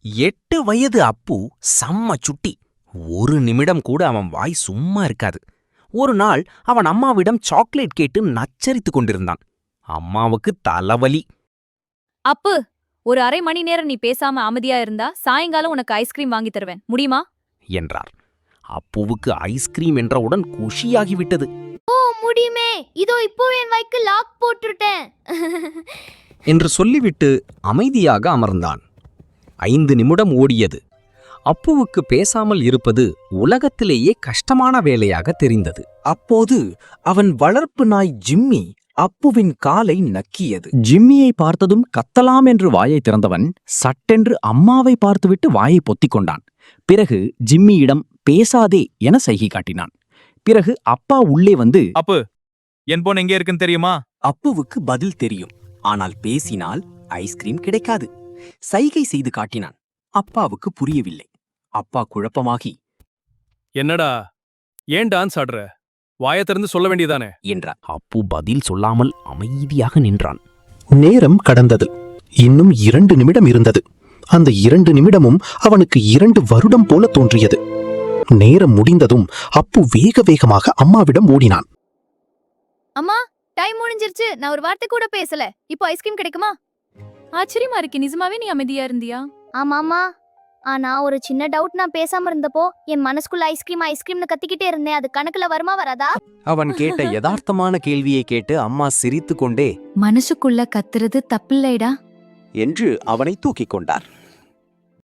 8 வயது அப்பு செம்ம சுட்டி. ஒரு நிமிடம் கூட அவன் வாய் சும்மா இருக்காது. ஒரு நாள் அவன் அம்மாவிடம் சாக்லேட் கேட்டு நச்சரித்துக் கொண்டிருந்தான். அம்மாவுக்கு தலைவலி. அப்பு, ஒரு அரை மணி நேரம் நீ பேசாம அமைதியா இருந்தா சாயங்காலம் உனக்கு ஐஸ்கிரீம் வாங்கி தருவேன், முடியுமா என்றார். அப்புவுக்கு ஐஸ்கிரீம் என்றவுடன் குஷியாகிவிட்டது. ஓ முடியுமே, இதோ இப்போ என் வாய்க்கு லாக் போட்டுட்டேன் என்று சொல்லிவிட்டு அமைதியாக அமர்ந்தான். 5 நிமிடம் ஓடியது. அப்புவுக்கு பேசாமல் இருப்பது உலகத்திலேயே கஷ்டமான வேலையாக தெரிந்தது. அப்போது அவன் வளர்ப்பு நாய் ஜிம்மி அப்புவின் காலை நக்கியது. ஜிம்மியை பார்த்ததும் கத்தலாம் என்று வாயை திறந்தவன் சட்டென்று அம்மாவை பார்த்துவிட்டு வாயை பொத்திக் கொண்டான். பிறகு ஜிம்மியிடம் பேசாதே என சைகை காட்டினான். பிறகு அப்பா உள்ளே வந்து, அப்பு, என் போன் எங்கே இருக்குன்னு தெரியுமா? அப்புவுக்கு பதில் தெரியும். ஆனால் பேசினால் ஐஸ்கிரீம் கிடைக்காது. சைகை செய்து காட்டினான். அப்பாவுக்கு புரியவில்லை. அப்பா குழப்பமாகி, என்னடா, ஏன் டான்ஸ் ஆடுற? வாயை திறந்து சொல்ல வேண்டியதானே என்றார். அப்பு பதில் சொல்லாமல் அமைதியாக நின்றான். நேரம் கடந்தது. இன்னும் 2 நிமிடம் இருந்தது. அந்த 2 நிமிடமும் அவனுக்கு 2 வருடம் போல தோன்றியது. நேரம் முடிந்ததும் அப்பு வேக வேகமாக அம்மாவிடம் ஓடினான். அம்மா, டைம் முடிஞ்சிருச்சு. நான் ஒரு வார்த்தை கூட பேசல. இப்போ ஐஸ்கிரீம் கிடைக்குமா? ஆச்சரியமா இருக்கு, நிஜமாவே நீ அமைதியா இருந்தியா? ஆமாமா. ஆனா ஒரு சின்ன டவுட், நான் பேசாம இருந்தப்போ என் மனசுக்குள்ள ஐஸ்கிரீம் ஐஸ்கிரீம்னு கத்திக்கிட்டே இருந்தேன். அது கணக்குல வருமா வராதா? அவன் கேட்ட யதார்த்தமான கேள்வியை கேட்டு அம்மா சிரித்துக் கொண்டே மனசுக்குள்ள கத்துறது தப்பில்லைடா என்று அவனை தூக்கிக் கொண்டார்.